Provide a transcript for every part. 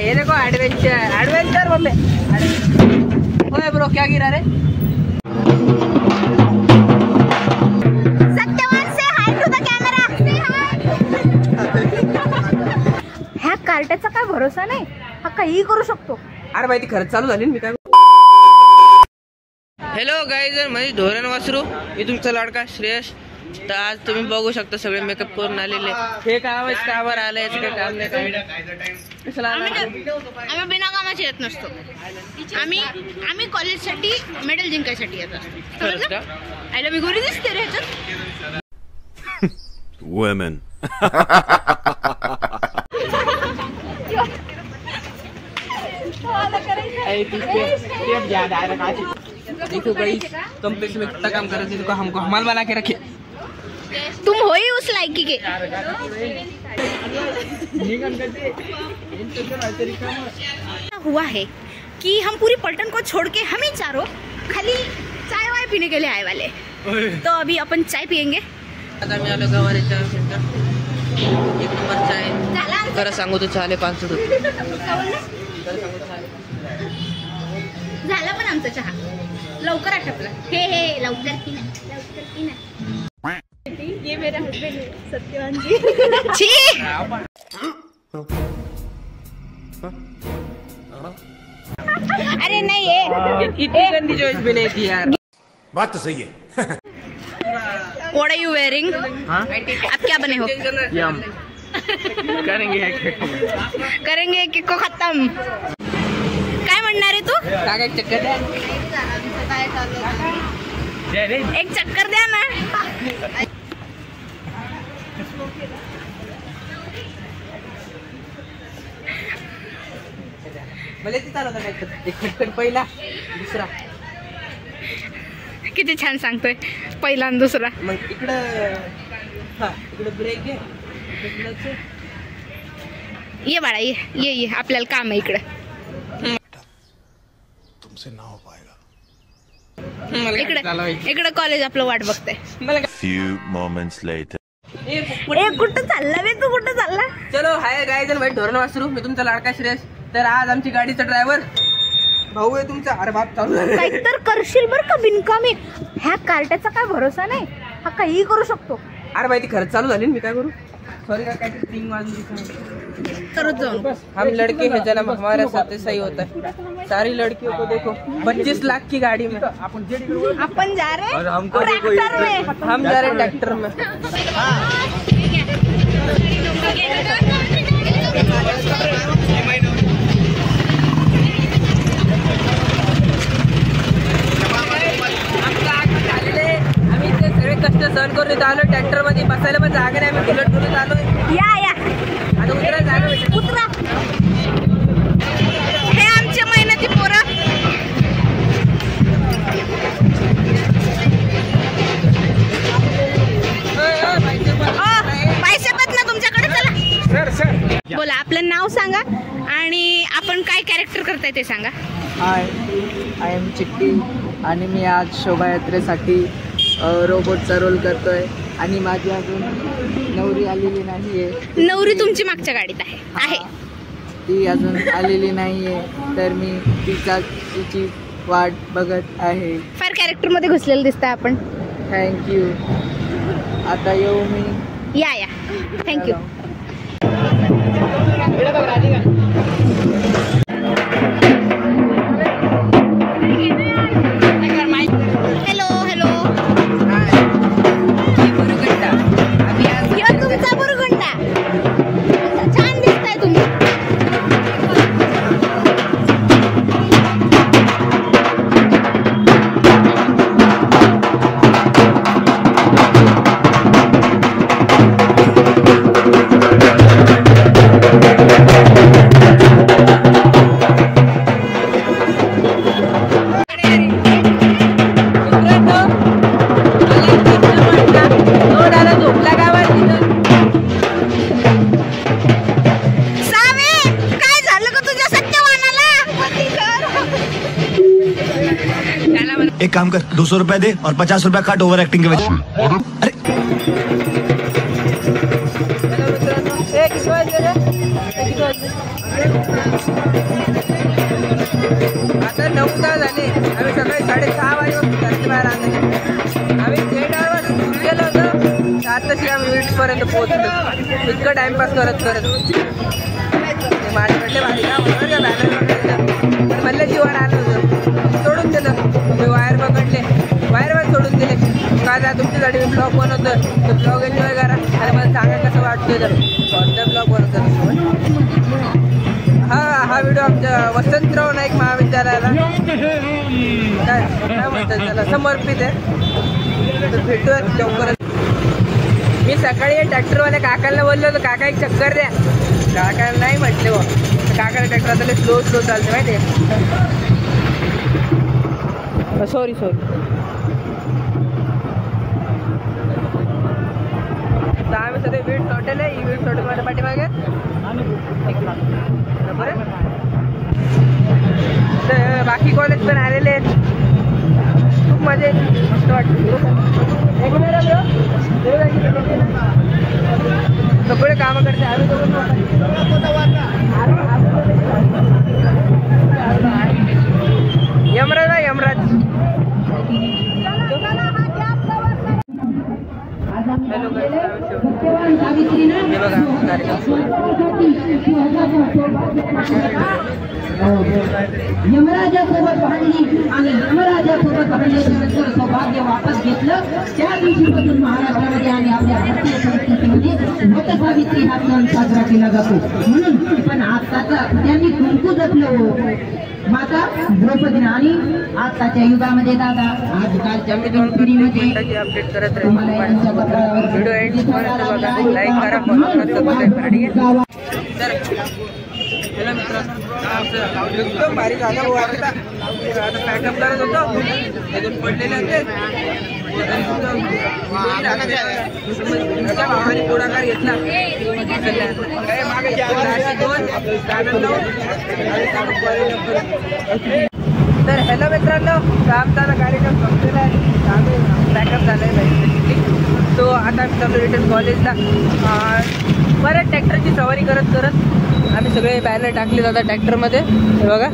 ये देखो adventure adventure mummy. ओए ब्रो क्या गिरा रे? सत्यवान से हाय टू द कॅमेरा। ह्या कार्ट्याचा काय भरोसा नाही, हा काही करू शकतो। अरे भाई ती खरंच चालू झाली मी काय। हॅलो गाईज, माझी धोरण वासरू मी तुमचा लाडका श्रेयस। तर आज तुम्ही बघू शकता सगळे मेकअप करून आलेले। हे काय कावर आले याचं काही काम नाही काय। आम्ही बिना कामाचे येत नसतो, आम्ही कॉलेजसाठी मेडल जिंकायसाठी येत असतो। आयला मी गोरी दिसते रे ह्याच्यात। वुमेन देखो गाइस, कंपलेक्स में कितना काम कर रहे थे तो हमको हमाल बना के रखे। तुम हो ही उस लायकी के। हुआ है कि हम पूरी पलटन को छोड़ के हम ही चारों खाली चाय वाय पीने के लिए आए वाले। तो अभी अपन चाय पियेंगे। आता मी आलो गवारे चाय सेंटर, एक नंबर चाय। खरं सांगू तो चाले 500 रुपये। झाला पण आमचा चहा लवकर आटपला। हे लवकर की ना। ये मेरा हस्बैंड है सत्यवान जी। छी अरे नहीं ये इतनी गंदी चॉइस भी नहीं थी यार। बात तो सही है। What are you wearing? आप क्या बने हो? यम करेंगे एक को खत्म। काय म्हणणार आहे तू? काय चक्कर द्या, एक चक्कर द्या ना। मला ते चालवता काय एक खटखट पहिला दुसरा। किती छान सांगतोय, पहिला आणि दुसरा। मग इकडं ब्रेक आहे, ये बाळा ये आपल्याला काम आहे इकडं। तुमसे ना हो पाएगा। इकडं कॉलेज आपलं वाट बघतंय। Few moments later. ए कुठं चालला बे तू, कुठं चालला? चलो हाय गाईज आणि धोरण वासरू, मी तुमचा लाडका श्रेयस। तर आज आमची गाडीचा ड्रायव्हर भाऊ आहे तुमचा। अरे बाप चालू झालं काही तर करशील बर का बिनकामी। ह्या कार्ट्याचा काय भरोसा नाही, हा काही करू शकतो। अरे भाई ती खरंच चालू झाली मी काय करू। सॉरी का काय रिंग वाजली करत जाऊ। हम लड़के हैं जन्म हमारे साथ ऐसा ही होता है। सारी लड़कियों को देखो 25 लाख की गाड़ी में अपन जा रहे हैं ट्रैक्टर में। हम जा रहे हैं ट्रैक्टर में। आम्ही ते सगळे कष्ट सहन करून आलो, ट्रॅक्टर मध्ये बसायला पण जागा नाही, आम्ही बुलेट करून आलो। या आता उतरा जागा उतरा। हे आमचे मेहनती पोरं। पैसे पण ना तुमच्याकडे। चला बोला, आपलं नाव सांगा आणि आपण काय कॅरेक्टर करताय ते सांगा। हाय, आय एम चिट्टी आणि मी आज शोभायात्रेसाठी रोबोटचा रोल करतोय आणि माझी अजून नवरी आलेली नाहीये। नवरी तुमची मागच्या गाडीत आहे। ती अजून आलेली नाहीये, तर मी तिची वाट बघत आहे। फार कॅरेक्टर मध्ये घुसलेलं दिसतंय आपण। थँक्यू। आता येऊ मी? या थँक्यू। एक काम कर, 200 रुपए दे और 50 रुपए काट ओवर एक्टिंग के वजह। अरे आता 9 तास झाले. आम्ही सकाळी 6:30 वाजेपासून घराच्या बाहेर आलो. आम्ही 8 वाजून सुरू केलं होतं. आताशी आम्ही वीटपर्यंत पोहोचलो. इतकं टाइमपास करत माझ्याकडले भारी का म्हणून का बॅनर म्हणलं जीवन आलं होतं. सोडून दिलं. मी वायर पकडले. वायरवर सोडून दिले. काय आता तुमच्यासाठी मी ब्लॉग बनवतो. तो ब्लॉग एन्जॉय करा आणि मला सांगा कसं वाटतं. तर कोणता ब्लॉग बनवतो. हा व्हिडिओ आमच्या वसंतराव नाईक महाविद्यालयाला काय म्हणतात त्याला समर्पित आहे. तर भेटूया लवकरच. मी सकाळी ट्रॅक्टरवाल्या काकांना बोललो होतो काका एक चक्कर द्या. काकाला नाही म्हटले हो. काकाला ट्रॅक्टर आता स्लो चालते माहिती आहे. सॉरी तर आम्ही सध्या वीट हॉटेल आहे. वीट हॉटेलमध्ये पाठीमागे बरं. तर बाकी कॉलेज पण आलेले आहेत. खूप मजा येते. मस्त वाटतं. सगळे कामं करते आम्ही. यमराज आहे यमराज. हॅलो हे बघा यमराजासोबत भांडली आणि यमराजासोबत भांडल्यानंतर सौभाग्य वापस घेतलं. त्या दिवशीपासून महाराष्ट्रामध्ये आणि आपल्या भारतीय संस्कृतीमध्ये वटसावित्री हा सण साजरा केला जातो. म्हणून पण आताचा त्यांनी कुंकू जपलं माता द्रौपदीने. आणि आताच्या युगामध्ये दादा आजकालच्या पिढीमध्ये अपडेट करत तुम्हाला यांच्या पत्रावर व्हिडिओ एंड बघा. लाईक करा फॉलो करा सबस्क्राईब करा. ठीक आहे. तर हॅलो मित्रांनो एकदम भारी झाला भाऊ. आता पॅकअप करत होतो. अजून पडलेले होते. तुमच्या भावाने पुढाकार घेतला. तर हॅलो मित्रांनो आमचा कार्यक्रम संपलेला आहे. आम्ही पॅकअप झाला आहे. तो आता आम्ही चालू रिटर्न कॉलेजला. परत ट्रॅक्टरची सवारी करत आम्ही सगळे बॅनर टाकले जातात ट्रॅक्टरमध्ये. हे बघा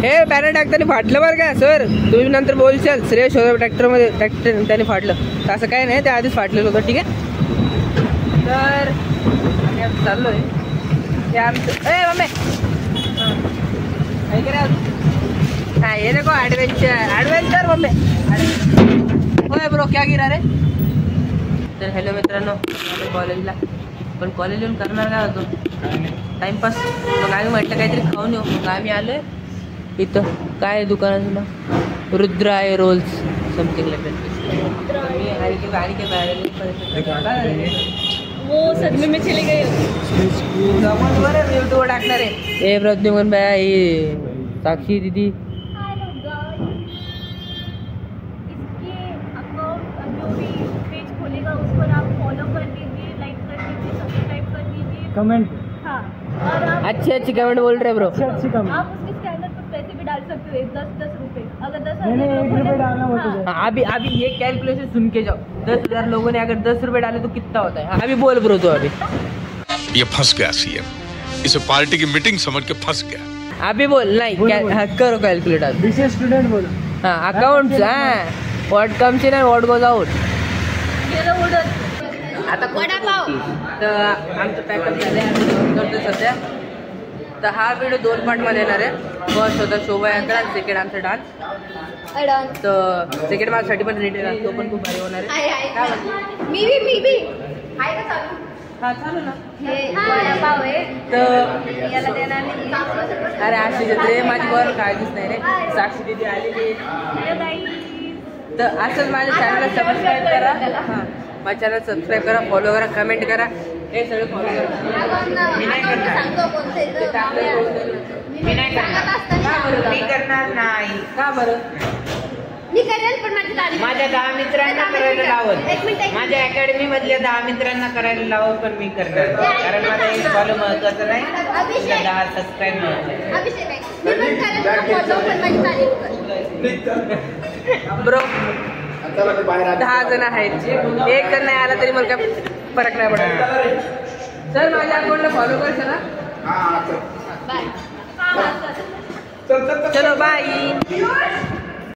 हे बॅनर टाकताना फाटलं बरं का सर. तुम्ही नंतर बोलशाल श्रेयश होतं ट्रॅक्टरमध्ये ट्रॅक्टर त्याने फाटलं. तर असं काय नाही. ते आधीच फाटलेलं होतं. ठीक आहे. तर आम्ही आता चाललो आहे. हे आमचं मम्मी हां ये नको ॲडव्हेंचर मम्मी. होय ब्रो क्या गिरा रे. तर हॅलो मित्रांनो आम्ही कॉलेजला. पण कॉलेज येऊन करणार काय होतो टाईमपास. मग आम्ही म्हटलं काहीतरी खाऊन येऊ. मग आम्ही आलो आहे इथं. काय आहे दुकानाचं नाव रुद्र आहे रोल्स समथिंग लाईक दॅट. मी आणि वो सदमे में चले गए. बरं यूट्यूबवर टाकणार आहे. हे प्रज्ञमन बाया ही साक्षी दीदी. इसके अकाउंट जो भी पेज खोलेगा उस पर आप फॉलो कर दीजिए, लाइक कर दीजिए, सब्सक्राइब कर दीजिए. कमेंट. हाँ और आप अच्छी कमेंट बोल रहे ब्रो. अच्छी कमेंट. आप उसके स्कैनर पर पैसे भी डाल सकते हो. 10-10 रुपए. अगर 10 नहीं, 1 रुपये डालना होता है. हाँ, अभी ये कैलकुलेशन सुन के जाओ. 10,000 लोगों ने अगर 10 रुपए डाले तो कितना होता है. अभी बोल ब्रो तो अभी ये फंस गया सीएम. इसे पार्टी की मीटिंग समझ के फंस गया. अभी बोल नाही करो कॅल्क्युलेट. विशेष स्टुडंट बोल. हाँ accounts. What comes in and what goes out. आता वडापाव. तर आमचं पॅकअप झालं आहे. आम्ही जेवण करतो सध्या. तर हा व्हिडिओ 2 पार्टमध्ये येणार आहे. फर्स्ट होता शोभायात्रा आणि सेकंड आमचा डान्स. तर सेकंड माझ्यासाठी पण रेडी आहे. तो पण खूप भारी होणार आहे. काय म्हणतो मी भी आहे का चालू. हा चालू ना. हे वडापाव आहे. तर याला देणार नाही. अरे अशी रे माझी बरं काळजीच नाही रे. साक्षी दिदी आलेली. तर असंच माझ्या चॅनलला सबस्क्राईब करा. हां माझ्या चॅनल सबस्क्राईब करा, फॉलो करा, कमेंट करा. हे सगळं फॉलो करा. मी नाही करणार. मी नाही करणार. का बरं मी करणार नाही. का बरं मी करेल पण माझी तारीख माझ्या 10 मित्रांना करायला लावल. एक मिनिट. माझ्या अकॅडमी मधल्या 10 मित्रांना करायला लावल पण मी करणार. कारण माझा एक फॉलो महत्वाचं नाही. 10 सबस्क्राईब महत्वाचं. अभिषेक आहे. मी पण करेल फॉलो पण माझी तारीख कर. ब्रो 10 जण आहेत. एक जण नाही आला तरी मला काय फरक नाही पडत. सर माझ्या अकाउंटला फॉलो करशाल ना. बाय. चलो बाय.